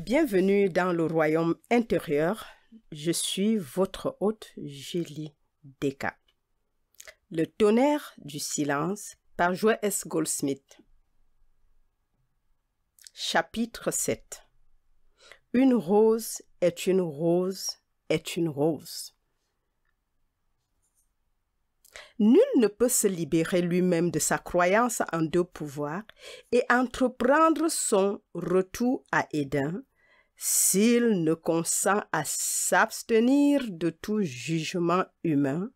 Bienvenue dans le royaume intérieur. Je suis votre hôte Julie Deka. Le tonnerre du silence par Joël S. Goldsmith. Chapitre 7. Une rose est une rose est une rose. Nul ne peut se libérer lui-même de sa croyance en deux pouvoirs et entreprendre son retour à Éden s'il ne consent à s'abstenir de tout jugement humain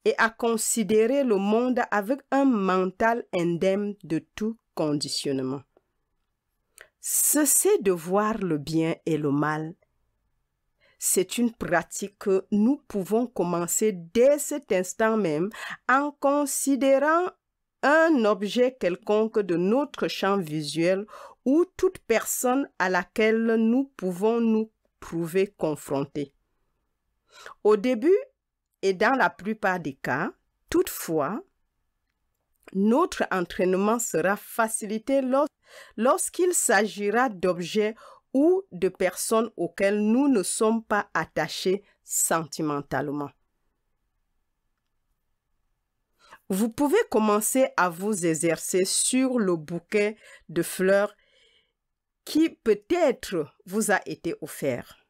et à considérer le monde avec un mental indemne de tout conditionnement. Cesser de voir le bien et le mal, c'est une pratique que nous pouvons commencer dès cet instant même en considérant un objet quelconque de notre champ visuel ou toute personne à laquelle nous pouvons nous trouver confrontés. Au début et dans la plupart des cas, toutefois, notre entraînement sera facilité lorsqu'il s'agira d'objets ou de personnes auxquelles nous ne sommes pas attachés sentimentalement. Vous pouvez commencer à vous exercer sur le bouquet de fleurs qui peut-être vous a été offert.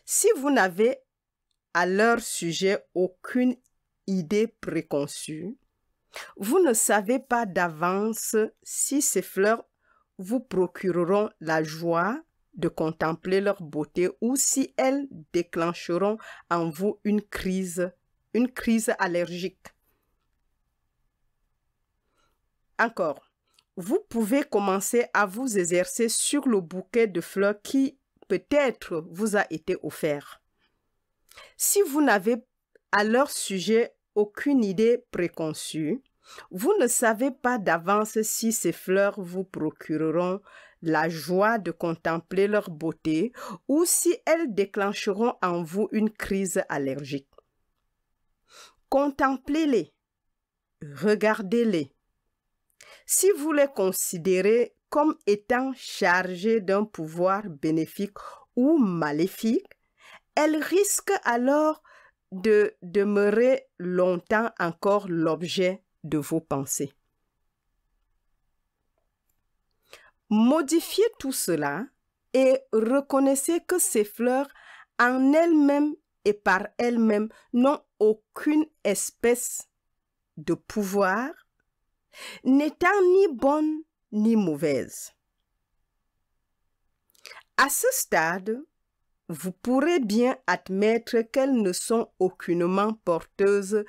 Si vous n'avez à leur sujet aucune idée préconçue, vous ne savez pas d'avance si ces fleurs vous procureront la joie de contempler leur beauté ou si elles déclencheront en vous une crise allergique. Encore, vous pouvez commencer à vous exercer sur le bouquet de fleurs qui peut-être vous a été offert. Si vous n'avez à leur sujet aucune idée préconçue, vous ne savez pas d'avance si ces fleurs vous procureront la joie de contempler leur beauté ou si elles déclencheront en vous une crise allergique. Contemplez-les, regardez-les. Si vous les considérez comme étant chargées d'un pouvoir bénéfique ou maléfique, elles risquent alors de demeurer longtemps encore l'objet de vos pensées. Modifiez tout cela et reconnaissez que ces fleurs en elles-mêmes et par elles-mêmes n'ont aucune espèce de pouvoir, n'étant ni bonnes ni mauvaises. À ce stade, vous pourrez bien admettre qu'elles ne sont aucunement porteuses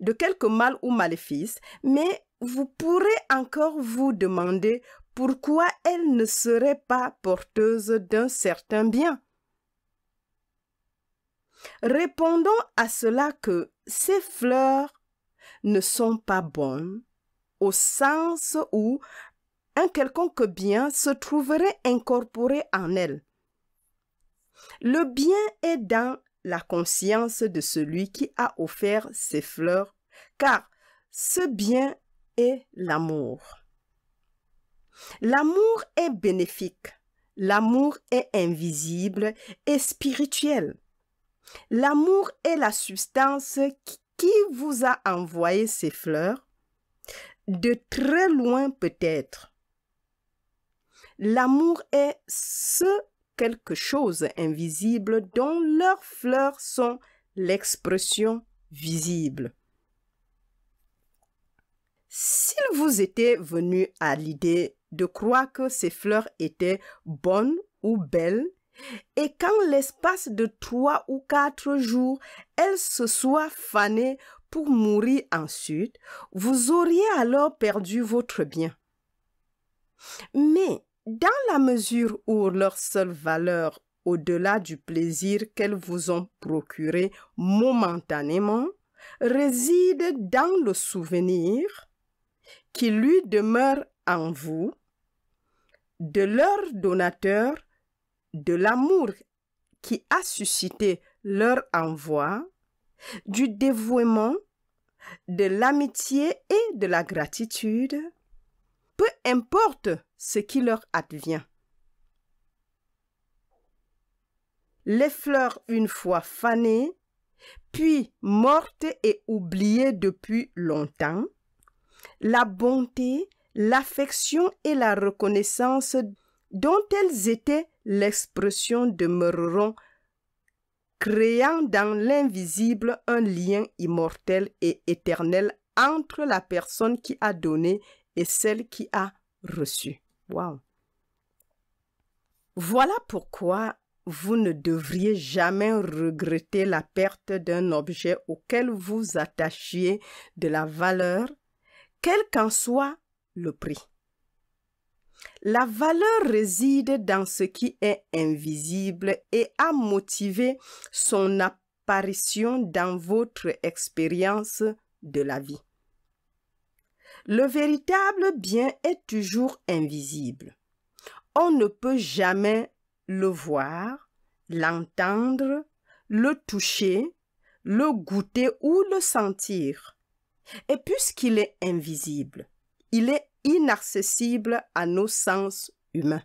de quelque mal ou maléfice, mais vous pourrez encore vous demander pourquoi elles ne seraient pas porteuses d'un certain bien. Répondons à cela que ces fleurs ne sont pas bonnes au sens où un quelconque bien se trouverait incorporé en elles. Le bien est dans la conscience de celui qui a offert ces fleurs, car ce bien est l'amour. L'amour est bénéfique, l'amour est invisible et spirituel. L'amour est la substance qui vous a envoyé ces fleurs, de très loin peut-être. L'amour est ce quelque chose invisible dont leurs fleurs sont l'expression visible. S'il vous était venu à l'idée de croire que ces fleurs étaient bonnes ou belles, et qu'en l'espace de 3 ou 4 jours, elles se soient fanées pour mourir ensuite, vous auriez alors perdu votre bien. Mais dans la mesure où leur seule valeur, au-delà du plaisir qu'elles vous ont procuré momentanément, réside dans le souvenir qui lui demeure en vous, de leur donateur, de l'amour qui a suscité leur envoi, du dévouement, de l'amitié et de la gratitude, peu importe ce qui leur advient. les fleurs une fois fanées, puis mortes et oubliées depuis longtemps, la bonté, l'affection et la reconnaissance dont elles étaient l'expression demeureront, créant dans l'invisible un lien immortel et éternel entre la personne qui a donné et celle qui a reçu. Wow. Voilà pourquoi vous ne devriez jamais regretter la perte d'un objet auquel vous attachiez de la valeur, quel qu'en soit le prix. La valeur réside dans ce qui est invisible et a motivé son apparition dans votre expérience de la vie. Le véritable bien est toujours invisible. On ne peut jamais le voir, l'entendre, le toucher, le goûter ou le sentir. Et puisqu'il est invisible, il est inaccessible à nos sens humains.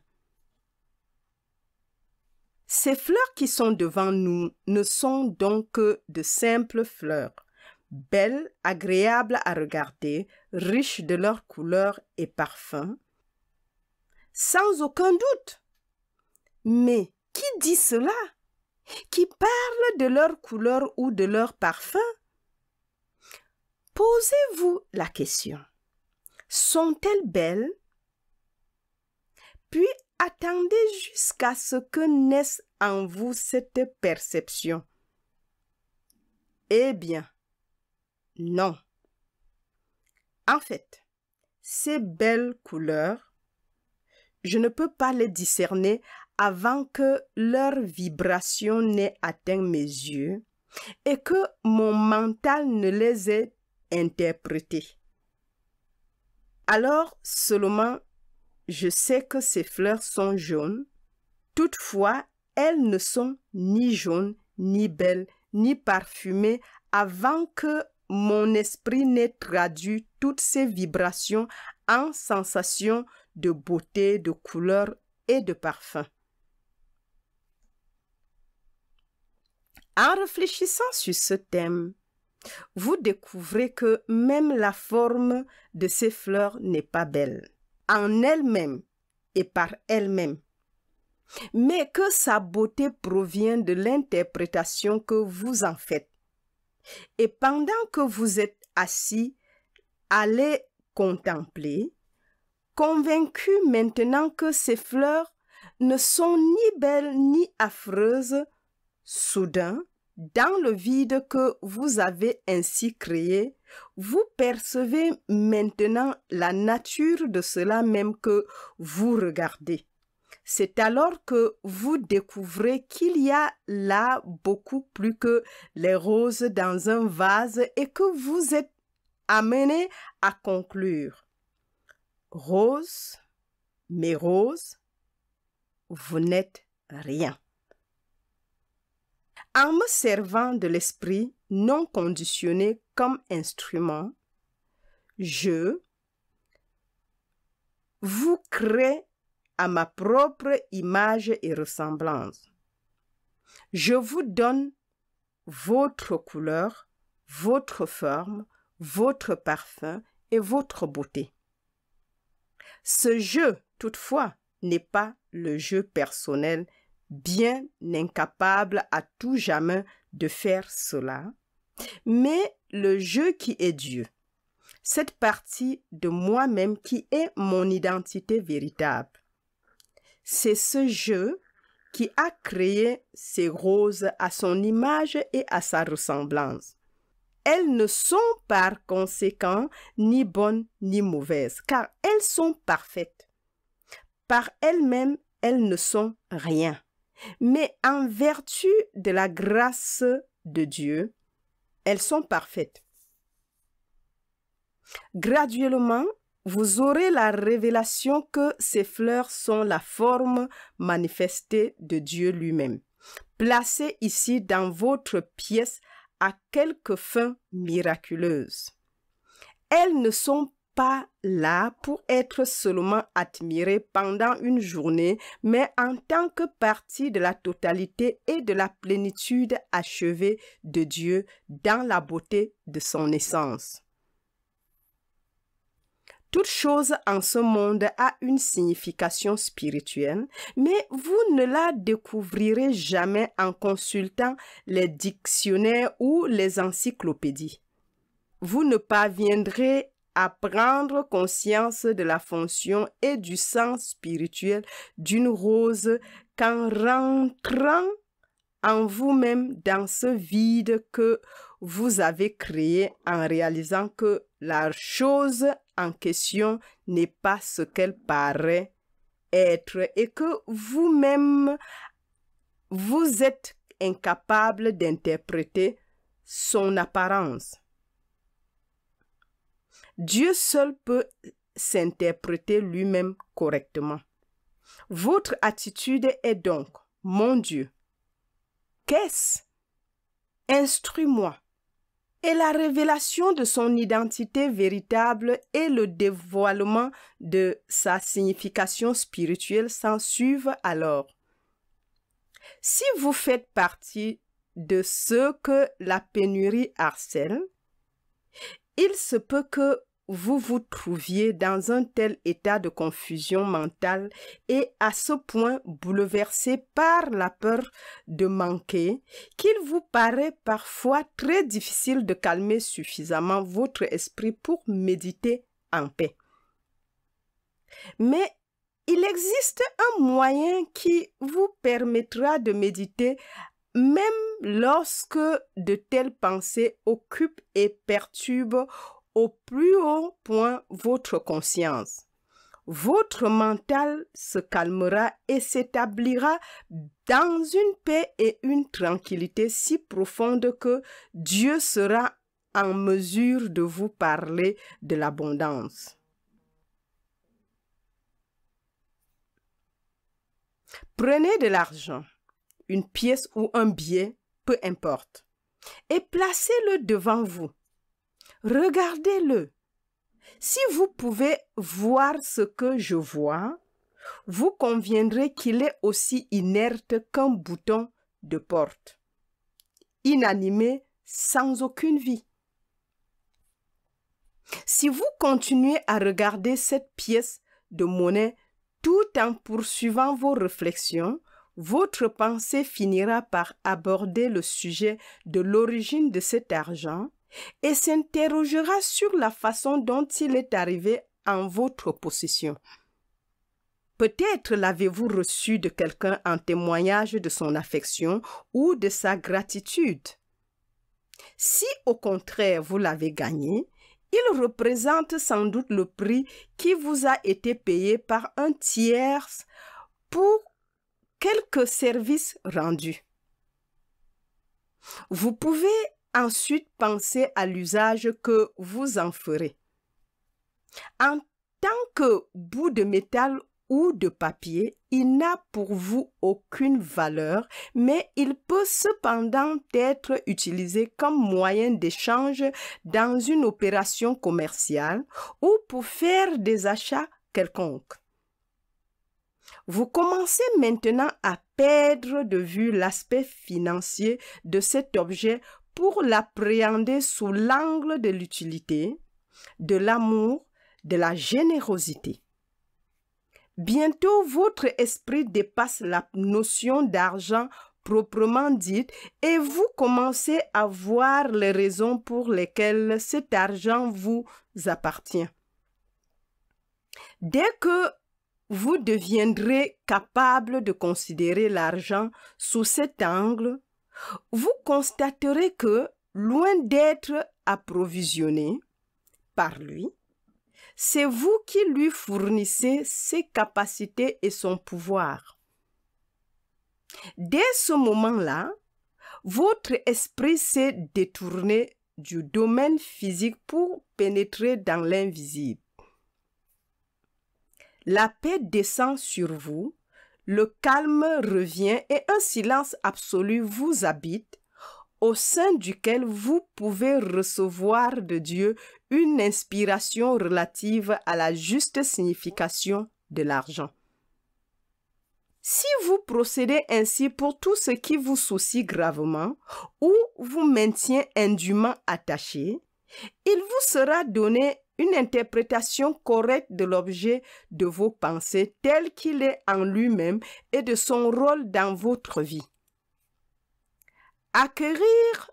Ces fleurs qui sont devant nous ne sont donc que de simples fleurs, belles, agréables à regarder, riches de leurs couleurs et parfums, sans aucun doute. Mais qui dit cela? Qui parle de leur couleur ou de leur parfum? Posez-vous la question. Sont-elles belles? Puis attendez jusqu'à ce que naisse en vous cette perception. Eh bien, non. En fait, ces belles couleurs, je ne peux pas les discerner avant que leur vibration n'ait atteint mes yeux et que mon mental ne les ait interprétées. Alors seulement, je sais que ces fleurs sont jaunes. Toutefois, elles ne sont ni jaunes, ni belles, ni parfumées avant que mon esprit n'ait traduit toutes ces vibrations en sensations de beauté, de couleur et de parfum. En réfléchissant sur ce thème, vous découvrez que même la forme de ces fleurs n'est pas belle, en elle-même et par elle-même, mais que sa beauté provient de l'interprétation que vous en faites. Et pendant que vous êtes assis à les contempler, convaincu maintenant que ces fleurs ne sont ni belles ni affreuses, soudain, dans le vide que vous avez ainsi créé, vous percevez maintenant la nature de cela même que vous regardez. C'est alors que vous découvrez qu'il y a là beaucoup plus que les roses dans un vase et que vous êtes amené à conclure. Rose, mes roses, vous n'êtes rien. En me servant de l'esprit non conditionné comme instrument, je vous crée à ma propre image et ressemblance. Je vous donne votre couleur, votre forme, votre parfum et votre beauté. Ce jeu, toutefois, n'est pas le jeu personnel, bien incapable à tout jamais de faire cela, mais le jeu qui est Dieu, cette partie de moi-même qui est mon identité véritable. C'est ce jeu qui a créé ces roses à son image et à sa ressemblance. Elles ne sont par conséquent ni bonnes ni mauvaises, car elles sont parfaites. Par elles-mêmes, elles ne sont rien. Mais en vertu de la grâce de Dieu, elles sont parfaites. Graduellement, vous aurez la révélation que ces fleurs sont la forme manifestée de Dieu lui-même, placée ici dans votre pièce à quelque fin miraculeuse. Elles ne sont pas là pour être seulement admiré pendant une journée, mais en tant que partie de la totalité et de la plénitude achevée de Dieu dans la beauté de son essence. Toute chose en ce monde a une signification spirituelle, mais vous ne la découvrirez jamais en consultant les dictionnaires ou les encyclopédies. Vous ne parviendrez à prendre conscience de la fonction et du sens spirituel d'une rose qu'en rentrant en vous-même dans ce vide que vous avez créé en réalisant que la chose en question n'est pas ce qu'elle paraît être et que vous-même, vous êtes incapable d'interpréter son apparence. Dieu seul peut s'interpréter lui-même correctement. Votre attitude est donc, mon Dieu, qu'est-ce? Instruis-moi. Et la révélation de son identité véritable et le dévoilement de sa signification spirituelle s'ensuivent alors. Si vous faites partie de ceux que la pénurie harcèle, il se peut que vous vous trouviez dans un tel état de confusion mentale et à ce point bouleversé par la peur de manquer qu'il vous paraît parfois très difficile de calmer suffisamment votre esprit pour méditer en paix. Mais il existe un moyen qui vous permettra de méditer même lorsque de telles pensées occupent et perturbent au plus haut point votre conscience. Votre mental se calmera et s'établira dans une paix et une tranquillité si profonde que Dieu sera en mesure de vous parler de l'abondance. Prenez de l'argent, une pièce ou un billet, peu importe, et placez-le devant vous. Regardez-le. Si vous pouvez voir ce que je vois, vous conviendrez qu'il est aussi inerte qu'un bouton de porte, inanimé, sans aucune vie. Si vous continuez à regarder cette pièce de monnaie tout en poursuivant vos réflexions, votre pensée finira par aborder le sujet de l'origine de cet argent et s'interrogera sur la façon dont il est arrivé en votre possession. Peut-être l'avez-vous reçu de quelqu'un en témoignage de son affection ou de sa gratitude. Si au contraire vous l'avez gagné, il représente sans doute le prix qui vous a été payé par un tiers pour quelque service rendu. Vous pouvez ensuite penser à l'usage que vous en ferez. En tant que bout de métal ou de papier, il n'a pour vous aucune valeur, mais il peut cependant être utilisé comme moyen d'échange dans une opération commerciale ou pour faire des achats quelconques. Vous commencez maintenant à perdre de vue l'aspect financier de cet objet pour l'appréhender sous l'angle de l'utilité, de l'amour, de la générosité. Bientôt, votre esprit dépasse la notion d'argent proprement dite et vous commencez à voir les raisons pour lesquelles cet argent vous appartient. Dès que vous deviendrez capable de considérer l'argent sous cet angle, vous constaterez que, loin d'être approvisionné par lui, c'est vous qui lui fournissez ses capacités et son pouvoir. Dès ce moment-là, votre esprit s'est détourné du domaine physique pour pénétrer dans l'invisible. La paix descend sur vous, le calme revient et un silence absolu vous habite, au sein duquel vous pouvez recevoir de Dieu une inspiration relative à la juste signification de l'argent. Si vous procédez ainsi pour tout ce qui vous soucie gravement ou vous maintient indûment attaché, il vous sera donné une interprétation correcte de l'objet de vos pensées tel qu'il est en lui-même et de son rôle dans votre vie. Acquérir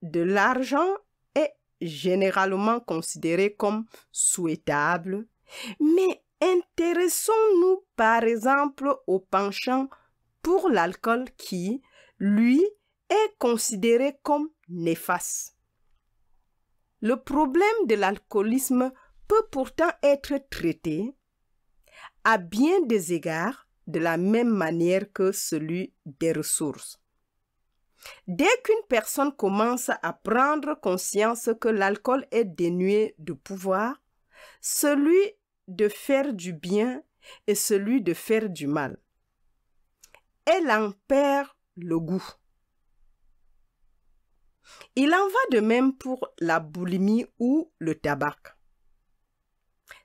de l'argent est généralement considéré comme souhaitable, mais intéressons-nous par exemple au penchant pour l'alcool qui, lui, est considéré comme néfaste. Le problème de l'alcoolisme peut pourtant être traité à bien des égards de la même manière que celui des ressources. Dès qu'une personne commence à prendre conscience que l'alcool est dénué de pouvoir, celui de faire du bien et celui de faire du mal, elle en perd le goût. Il en va de même pour la boulimie ou le tabac.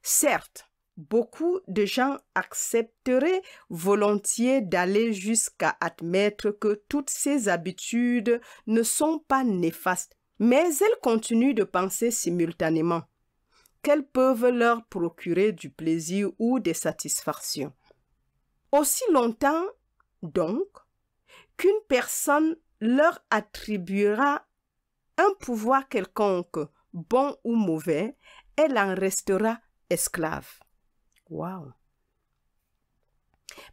Certes, beaucoup de gens accepteraient volontiers d'aller jusqu'à admettre que toutes ces habitudes ne sont pas néfastes, mais elles continuent de penser simultanément qu'elles peuvent leur procurer du plaisir ou des satisfactions. Aussi longtemps, donc, qu'une personne leur attribuera un pouvoir quelconque, bon ou mauvais, elle en restera esclave. Wow!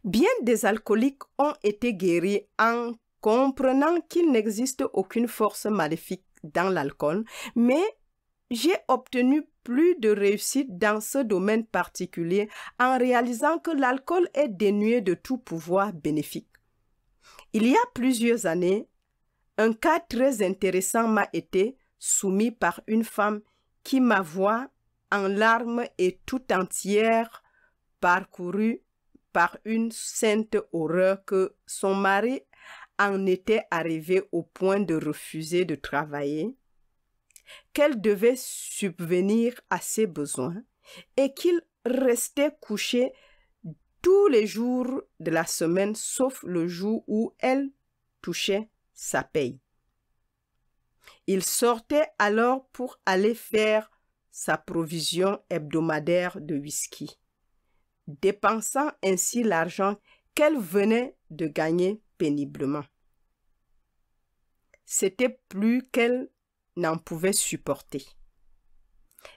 Bien des alcooliques ont été guéris en comprenant qu'il n'existe aucune force maléfique dans l'alcool, mais j'ai obtenu plus de réussite dans ce domaine particulier en réalisant que l'alcool est dénué de tout pouvoir bénéfique. Il y a plusieurs années, un cas très intéressant m'a été soumis par une femme qui m'avoua en larmes et tout entière parcourue par une sainte horreur que son mari en était arrivé au point de refuser de travailler, qu'elle devait subvenir à ses besoins et qu'il restait couché tous les jours de la semaine sauf le jour où elle touchait sa paye. Il sortait alors pour aller faire sa provision hebdomadaire de whisky, dépensant ainsi l'argent qu'elle venait de gagner péniblement. C'était plus qu'elle n'en pouvait supporter.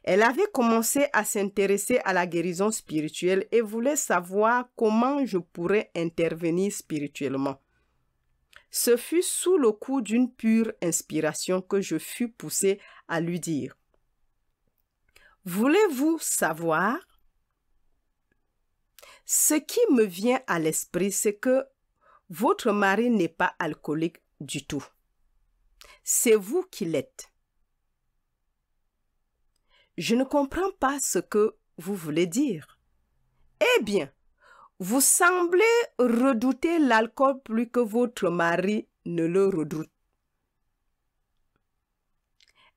Elle avait commencé à s'intéresser à la guérison spirituelle et voulait savoir comment je pourrais intervenir spirituellement. Ce fut sous le coup d'une pure inspiration que je fus poussé à lui dire: « Voulez-vous savoir? Ce qui me vient à l'esprit, c'est que votre mari n'est pas alcoolique du tout. C'est vous qui l'êtes. Je ne comprends pas ce que vous voulez dire. Eh bien, vous semblez redouter l'alcool plus que votre mari ne le redoute. »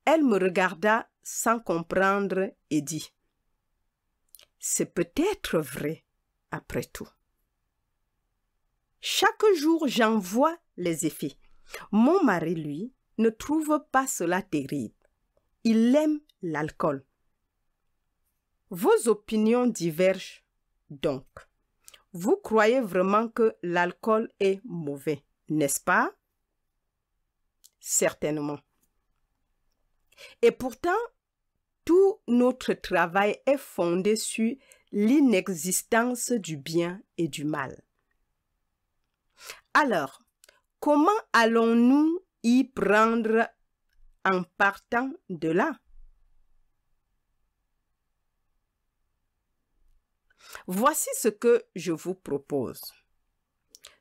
Elle me regarda sans comprendre et dit: « C'est peut-être vrai, après tout. Chaque jour, j'en vois les effets. Mon mari, lui, ne trouve pas cela terrible. Il aime l'alcool. Vos opinions divergent donc. Vous croyez vraiment que l'alcool est mauvais, n'est-ce pas? Certainement. Et pourtant, tout notre travail est fondé sur l'inexistence du bien et du mal. Alors, comment allons-nous y prendre en partant de là? Voici ce que je vous propose.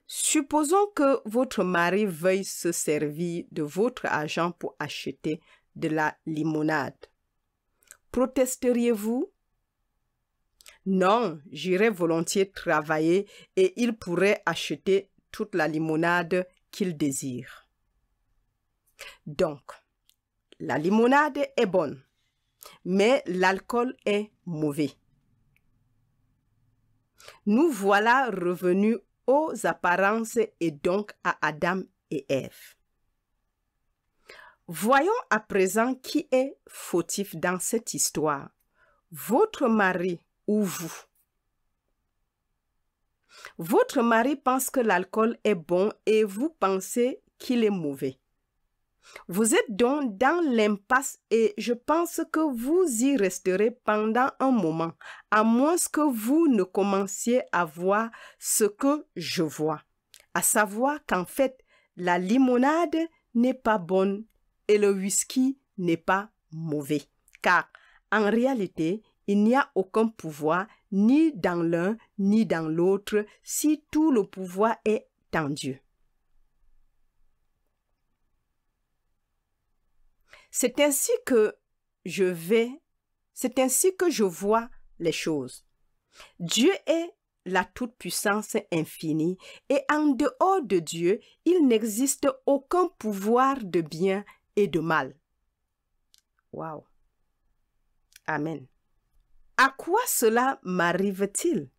Supposons que votre mari veuille se servir de votre argent pour acheter de la limonade. Protesteriez-vous? Non, j'irai volontiers travailler et il pourrait acheter toute la limonade qu'il désire. Donc, la limonade est bonne. mais l'alcool est mauvais. Nous voilà revenus aux apparences et donc à Adam et Ève. Voyons à présent qui est fautif dans cette histoire, votre mari ou vous. Votre mari pense que l'alcool est bon et vous pensez qu'il est mauvais. Vous êtes donc dans l'impasse et je pense que vous y resterez pendant un moment, à moins que vous ne commenciez à voir ce que je vois, à savoir qu'en fait, la limonade n'est pas bonne et le whisky n'est pas mauvais, car en réalité, il n'y a aucun pouvoir ni dans l'un ni dans l'autre si tout le pouvoir est en Dieu. C'est ainsi que je vois les choses. Dieu est la toute-puissance infinie et en dehors de Dieu, il n'existe aucun pouvoir de bien et de mal. Waouh! Amen. À quoi cela m'arrive-t-il?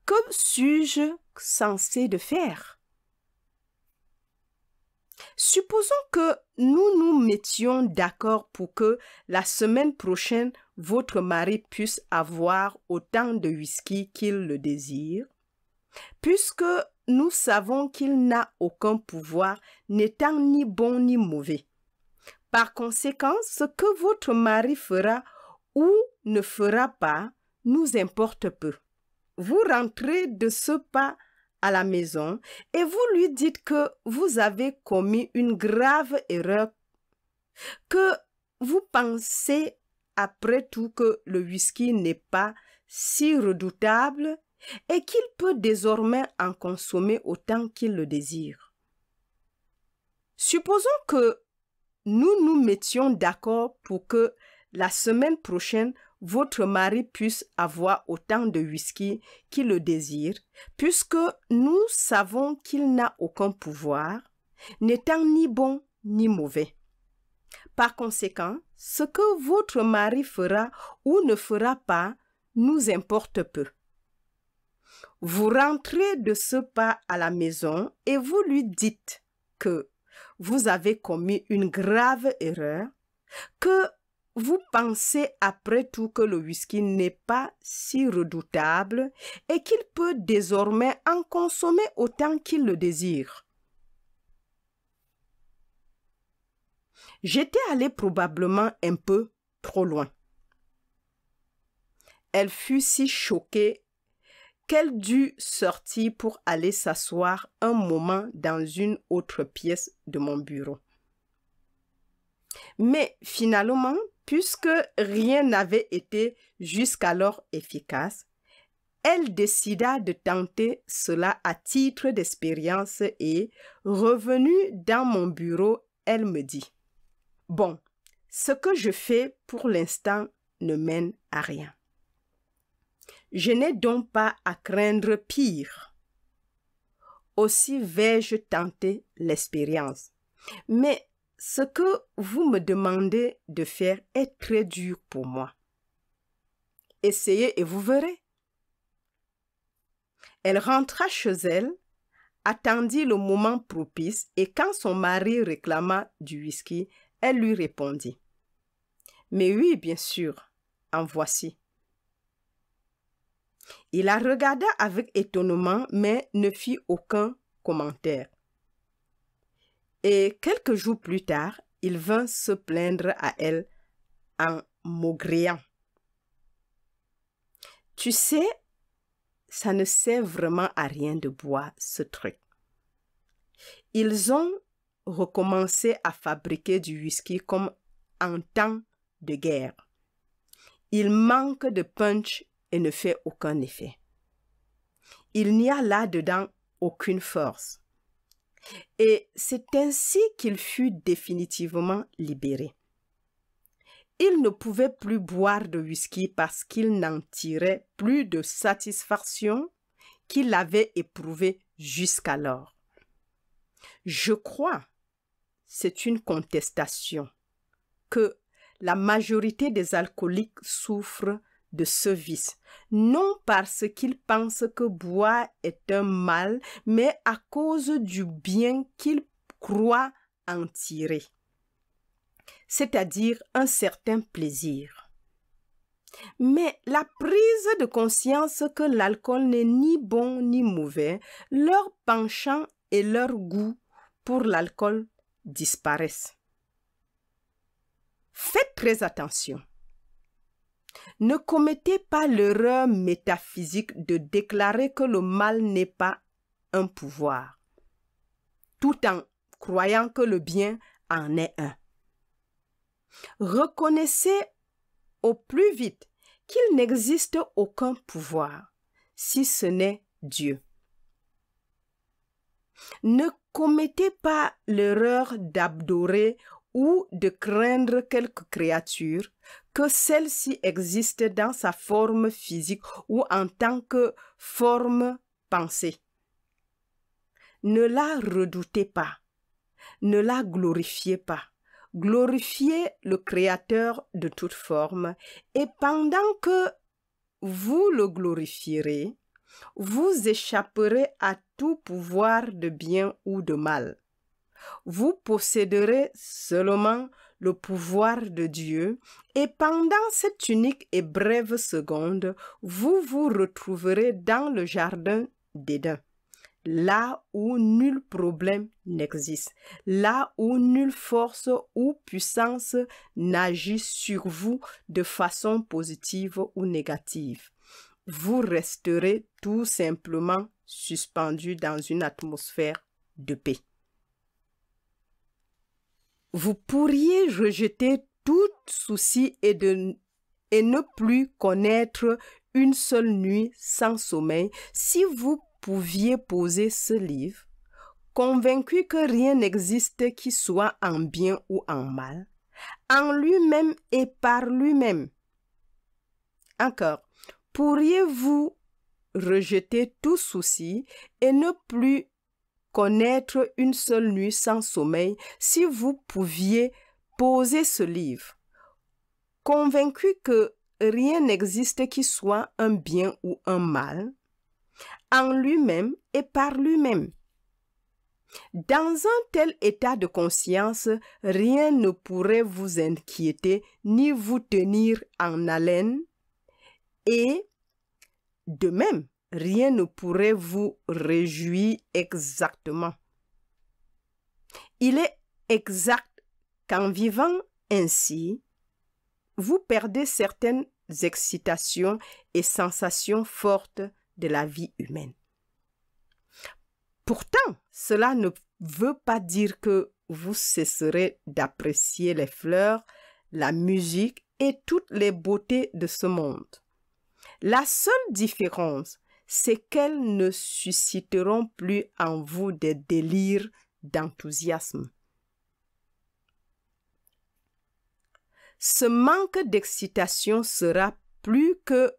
Que suis-je censé de faire? Supposons que nous nous mettions d'accord pour que la semaine prochaine, votre mari puisse avoir autant de whisky qu'il le désire, puisque nous savons qu'il n'a aucun pouvoir, n'étant ni bon ni mauvais. Par conséquent, ce que votre mari fera ou ne fera pas nous importe peu. Vous rentrez de ce pas à la maison et vous lui dites que vous avez commis une grave erreur, que vous pensez après tout que le whisky n'est pas si redoutable et qu'il peut désormais en consommer autant qu'il le désire. Supposons que nous nous mettions d'accord pour que la semaine prochaine, votre mari puisse avoir autant de whisky qu'il le désire, puisque nous savons qu'il n'a aucun pouvoir, n'étant ni bon ni mauvais. Par conséquent, ce que votre mari fera ou ne fera pas nous importe peu. Vous rentrez de ce pas à la maison et vous lui dites que vous avez commis une grave erreur, que vous pensez après tout que le whisky n'est pas si redoutable et qu'il peut désormais en consommer autant qu'il le désire. J'étais allée probablement un peu trop loin. Elle fut si choquée qu'elle dut sortir pour aller s'asseoir un moment dans une autre pièce de mon bureau. Mais finalement, puisque rien n'avait été jusqu'alors efficace, elle décida de tenter cela à titre d'expérience et, revenue dans mon bureau, elle me dit « Bon, ce que je fais pour l'instant ne mène à rien. Je n'ai donc pas à craindre pire. Aussi vais-je tenter l'expérience. Mais ce que vous me demandez de faire est très dur pour moi. Essayez et vous verrez. » Elle rentra chez elle, attendit le moment propice et quand son mari réclama du whisky, elle lui répondit « Mais oui, bien sûr, en voici. » Il la regarda avec étonnement, mais ne fit aucun commentaire. Et quelques jours plus tard, il vint se plaindre à elle en maugréant. « Tu sais, ça ne sert vraiment à rien de boire ce truc. » Ils ont recommencé à fabriquer du whisky comme en temps de guerre. Il manque de punch et ne fait aucun effet. Il n'y a là-dedans aucune force. Et c'est ainsi qu'il fut définitivement libéré. Il ne pouvait plus boire de whisky parce qu'il n'en tirait plus de satisfaction qu'il avait éprouvée jusqu'alors. Je crois, c'est une contestation, que la majorité des alcooliques souffrent de ce vice, non parce qu'ils pensent que boire est un mal, mais à cause du bien qu'ils croient en tirer, c'est-à-dire un certain plaisir. Mais la prise de conscience que l'alcool n'est ni bon ni mauvais, leur penchant et leur goût pour l'alcool disparaissent. Faites très attention. Ne commettez pas l'erreur métaphysique de déclarer que le mal n'est pas un pouvoir, tout en croyant que le bien en est un. Reconnaissez au plus vite qu'il n'existe aucun pouvoir, si ce n'est Dieu. Ne commettez pas l'erreur d'adorer ou de craindre quelque créature, que celle-ci existe dans sa forme physique ou en tant que forme pensée. Ne la redoutez pas, ne la glorifiez pas. Glorifiez le Créateur de toute forme, et pendant que vous le glorifierez, vous échapperez à tout pouvoir de bien ou de mal. Vous posséderez seulement le pouvoir de Dieu, et pendant cette unique et brève seconde, vous vous retrouverez dans le jardin d'Éden, là où nul problème n'existe, là où nulle force ou puissance n'agit sur vous de façon positive ou négative. Vous resterez tout simplement suspendu dans une atmosphère de paix. Vous pourriez rejeter tout souci et ne plus connaître une seule nuit sans sommeil si vous pouviez poser ce livre, convaincu que rien n'existe qui soit en bien ou en mal, en lui-même et par lui-même. Encore, pourriez-vous rejeter tout souci et ne plus connaître une seule nuit sans sommeil si vous pouviez poser ce livre, convaincu que rien n'existe qui soit un bien ou un mal, en lui-même et par lui-même. Dans un tel état de conscience, rien ne pourrait vous inquiéter ni vous tenir en haleine, et de même, rien ne pourrait vous réjouir exactement. Il est exact qu'en vivant ainsi, vous perdez certaines excitations et sensations fortes de la vie humaine. Pourtant, cela ne veut pas dire que vous cesserez d'apprécier les fleurs, la musique et toutes les beautés de ce monde. La seule différence, c'est qu'elles ne susciteront plus en vous des délires d'enthousiasme. Ce manque d'excitation sera plus que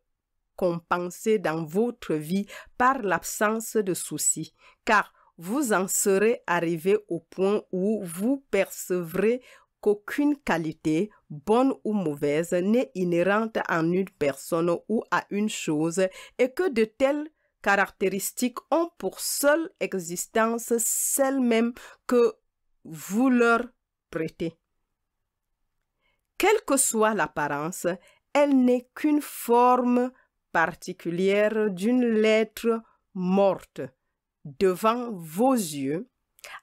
compensé dans votre vie par l'absence de soucis, car vous en serez arrivé au point où vous percevrez qu'aucune qualité, bonne ou mauvaise, n'est inhérente en une personne ou à une chose, et que de telles caractéristiques ont pour seule existence celles-mêmes que vous leur prêtez. Quelle que soit l'apparence, elle n'est qu'une forme particulière d'une lettre morte devant vos yeux,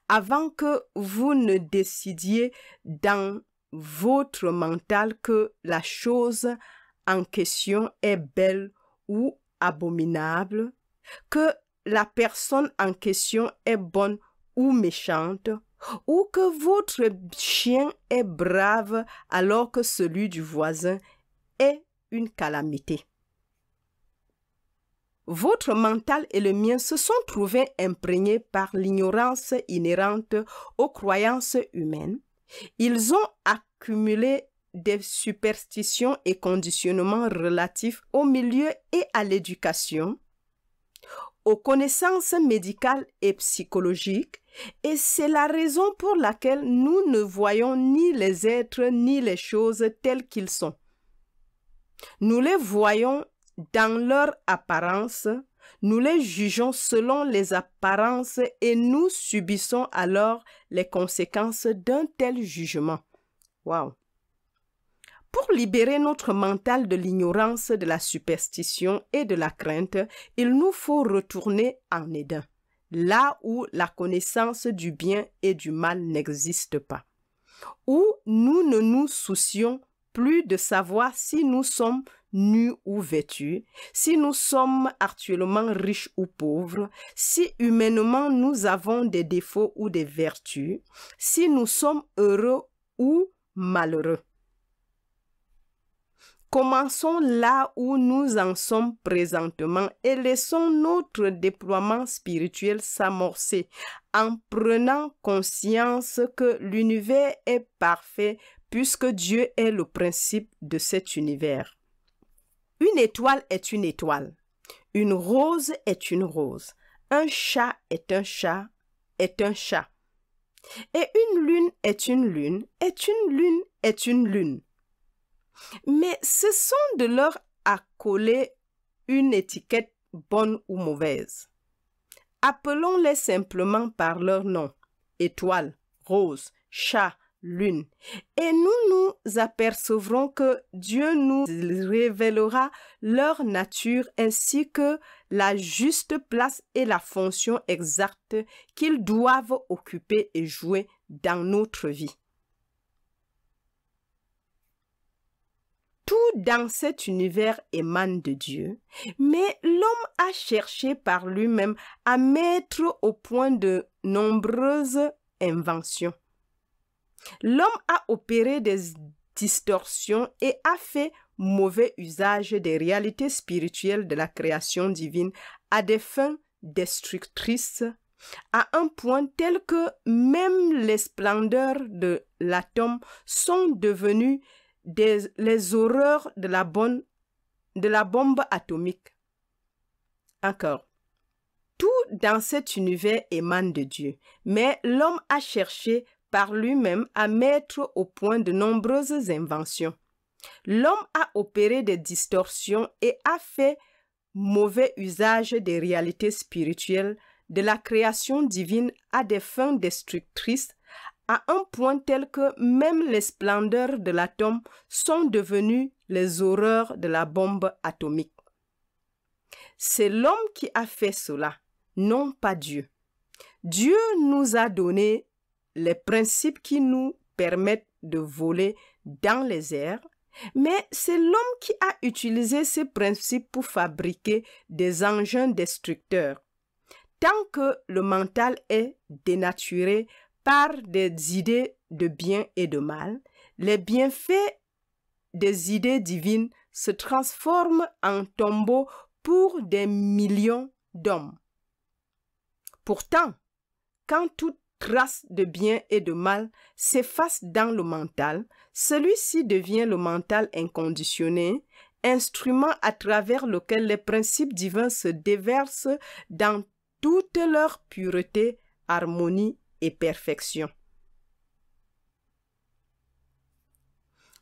avant que vous ne décidiez dans votre mental que la chose en question est belle ou abominable, que la personne en question est bonne ou méchante, ou que votre chien est brave alors que celui du voisin est une calamité. Votre mental et le mien se sont trouvés imprégnés par l'ignorance inhérente aux croyances humaines. Ils ont accumulé des superstitions et conditionnements relatifs au milieu et à l'éducation, aux connaissances médicales et psychologiques, et c'est la raison pour laquelle nous ne voyons ni les êtres ni les choses tels qu'ils sont. Nous les voyons dans leur apparence, nous les jugeons selon les apparences et nous subissons alors les conséquences d'un tel jugement. Wow! Pour libérer notre mental de l'ignorance, de la superstition et de la crainte, il nous faut retourner en Éden, là où la connaissance du bien et du mal n'existe pas, où nous ne nous soucions plus de savoir si nous sommes nus ou vêtus, si nous sommes actuellement riches ou pauvres, si humainement nous avons des défauts ou des vertus, si nous sommes heureux ou malheureux. Commençons là où nous en sommes présentement et laissons notre déploiement spirituel s'amorcer en prenant conscience que l'univers est parfait puisque Dieu est le principe de cet univers. Une étoile est une étoile. Une rose est une rose. Un chat est un chat est un chat. Et une lune est une lune est une lune est une lune. Mais ce sont de leur accoler une étiquette bonne ou mauvaise. Appelons-les simplement par leur nom. Étoile, rose, chat, lune. Et nous nous apercevrons que Dieu nous révélera leur nature ainsi que la juste place et la fonction exacte qu'ils doivent occuper et jouer dans notre vie. Tout dans cet univers émane de Dieu, mais l'homme a cherché par lui-même à mettre au point de nombreuses inventions. L'homme a opéré des distorsions et a fait mauvais usage des réalités spirituelles de la création divine à des fins destructrices, à un point tel que même les splendeurs de l'atome sont devenues les horreurs de la bombe atomique. Encore. Tout dans cet univers émane de Dieu, mais l'homme a cherché par lui-même à mettre au point de nombreuses inventions. L'homme a opéré des distorsions et a fait mauvais usage des réalités spirituelles de la création divine à des fins destructrices, à un point tel que même les splendeurs de l'atome sont devenues les horreurs de la bombe atomique. C'est l'homme qui a fait cela, non pas Dieu. Dieu nous a donné les principes qui nous permettent de voler dans les airs, mais c'est l'homme qui a utilisé ces principes pour fabriquer des engins destructeurs. Tant que le mental est dénaturé par des idées de bien et de mal, les bienfaits des idées divines se transforment en tombeaux pour des millions d'hommes. Pourtant, quand toute trace de bien et de mal s'efface dans le mental, celui-ci devient le mental inconditionné, instrument à travers lequel les principes divins se déversent dans toute leur pureté, harmonie et perfection.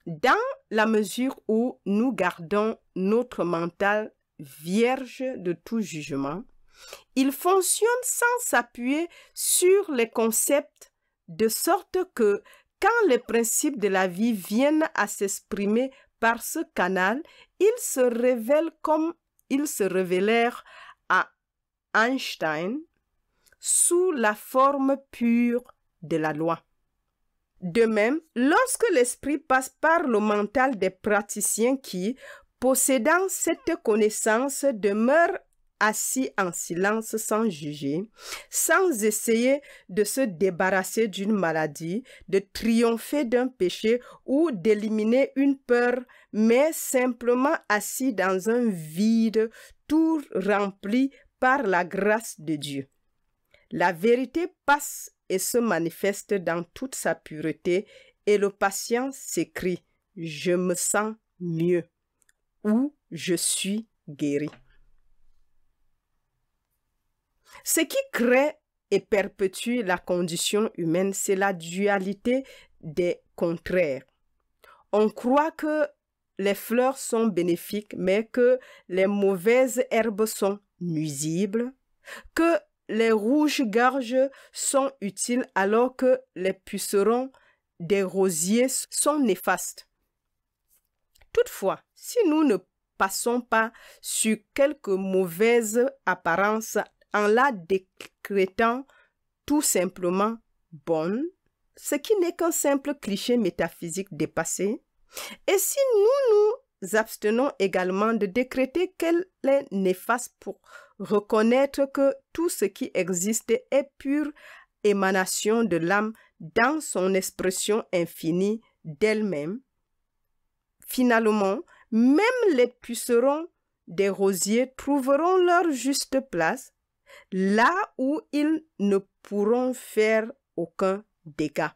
Dans la mesure où nous gardons notre mental vierge de tout jugement, il fonctionne sans s'appuyer sur les concepts, de sorte que quand les principes de la vie viennent à s'exprimer par ce canal, ils se révèlent comme ils se révélèrent à Einstein sous la forme pure de la loi. De même, lorsque l'esprit passe par le mental des praticiens qui, possédant cette connaissance, demeurent assis en silence sans juger, sans essayer de se débarrasser d'une maladie, de triompher d'un péché ou d'éliminer une peur, mais simplement assis dans un vide tout rempli par la grâce de Dieu. La vérité passe et se manifeste dans toute sa pureté et le patient s'écrie « Je me sens mieux » ou « Je suis guéri ». Ce qui crée et perpétue la condition humaine, c'est la dualité des contraires. On croit que les fleurs sont bénéfiques, mais que les mauvaises herbes sont nuisibles, que les rouges-gorges sont utiles alors que les pucerons des rosiers sont néfastes. Toutefois, si nous ne passons pas sur quelques mauvaises apparences en la décrétant tout simplement bonne, ce qui n'est qu'un simple cliché métaphysique dépassé, et si nous nous abstenons également de décréter qu'elle est néfaste pour reconnaître que tout ce qui existe est pure émanation de l'âme dans son expression infinie d'elle-même, finalement, même les pucerons des rosiers trouveront leur juste place là où ils ne pourront faire aucun dégât.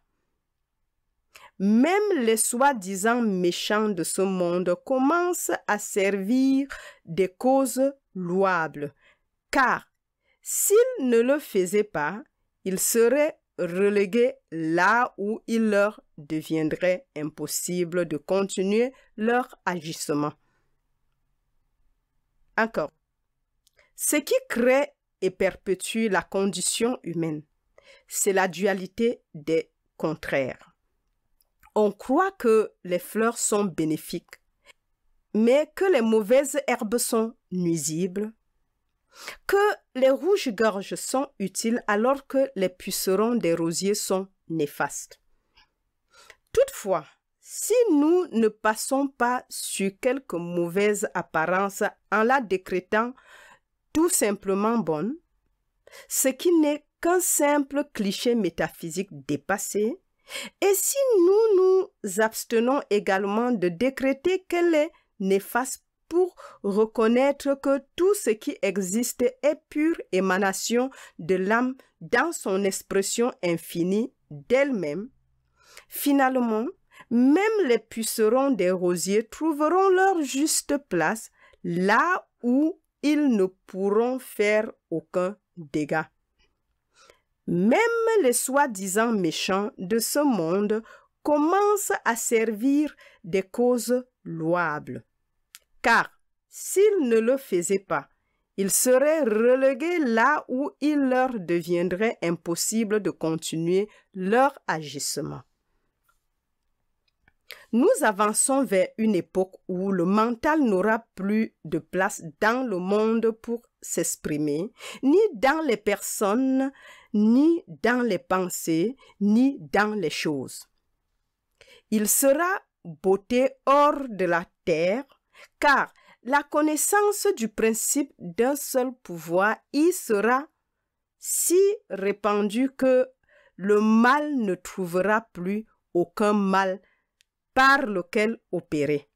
Même les soi-disant méchants de ce monde commencent à servir des causes louables, car s'ils ne le faisaient pas, ils seraient relégués là où il leur deviendrait impossible de continuer leur agissement. Encore, ce qui crée et perpétue la condition humaine, c'est la dualité des contraires. On croit que les fleurs sont bénéfiques, mais que les mauvaises herbes sont nuisibles, que les rouges-gorges sont utiles alors que les pucerons des rosiers sont néfastes. Toutefois, si nous ne passons pas sur quelques mauvaises apparences en la décrétant tout simplement bonne, ce qui n'est qu'un simple cliché métaphysique dépassé, et si nous nous abstenons également de décréter qu'elle est néfaste pour reconnaître que tout ce qui existe est pure émanation de l'âme dans son expression infinie d'elle-même, finalement, même les pucerons des rosiers trouveront leur juste place là où ils ne pourront faire aucun dégât. Même les soi-disant méchants de ce monde commencent à servir des causes louables, car s'ils ne le faisaient pas, ils seraient relégués là où il leur deviendrait impossible de continuer leur agissement. Nous avançons vers une époque où le mental n'aura plus de place dans le monde pour s'exprimer, ni dans les personnes, ni dans les pensées, ni dans les choses. Il sera botté hors de la terre, car la connaissance du principe d'un seul pouvoir y sera si répandue que le mal ne trouvera plus aucun mal par lequel opérer.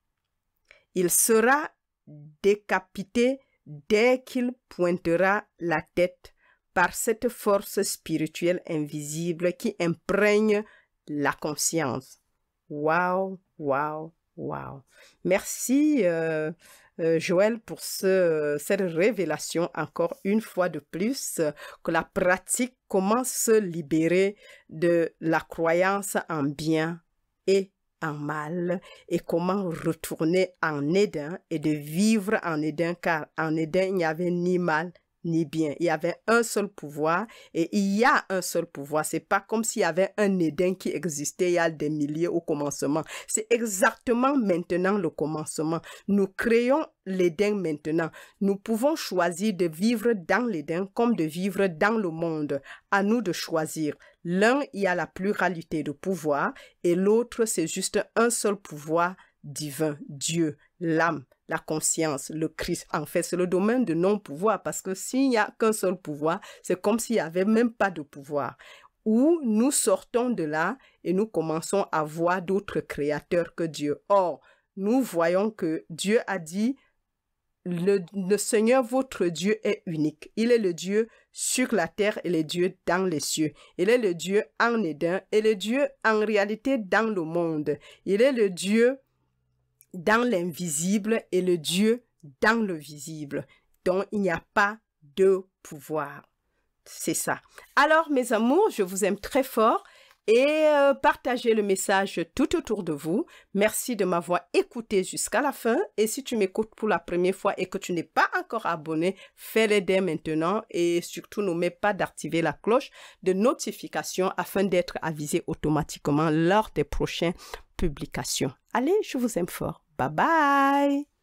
Il sera décapité dès qu'il pointera la tête par cette force spirituelle invisible qui imprègne la conscience. Waouh, waouh, waouh. Merci Joël pour cette révélation encore une fois de plus, que la pratique commence à se libérer de la croyance en bien et en mal, et comment retourner en Éden et de vivre en Éden, car en Éden il n'y avait ni mal ni bien. Il y avait un seul pouvoir et il y a un seul pouvoir. C'est pas comme s'il y avait un Éden qui existait il y a des milliers au commencement. C'est exactement maintenant le commencement. Nous créons l'Éden maintenant. Nous pouvons choisir de vivre dans l'Éden comme de vivre dans le monde. À nous de choisir. L'un, il y a la pluralité de pouvoirs et l'autre, c'est juste un seul pouvoir divin, Dieu, l'âme, la conscience, le Christ. En fait, c'est le domaine de non-pouvoir parce que s'il n'y a qu'un seul pouvoir, c'est comme s'il n'y avait même pas de pouvoir. Où nous sortons de là et nous commençons à voir d'autres créateurs que Dieu. Or, nous voyons que Dieu a dit, le Seigneur votre Dieu est unique. Il est le Dieu sur la terre et le Dieu dans les cieux. Il est le Dieu en Éden et le Dieu en réalité dans le monde. Il est le Dieu dans l'invisible et le Dieu dans le visible. Donc, il n'y a pas de pouvoir. C'est ça. Alors, mes amours, je vous aime très fort et partagez le message tout autour de vous. Merci de m'avoir écouté jusqu'à la fin. Et si tu m'écoutes pour la première fois et que tu n'es pas encore abonné, fais-le dès maintenant et surtout n'oublie pas d'activer la cloche de notification afin d'être avisé automatiquement lors des prochaines publications. Allez, je vous aime fort. Bye bye!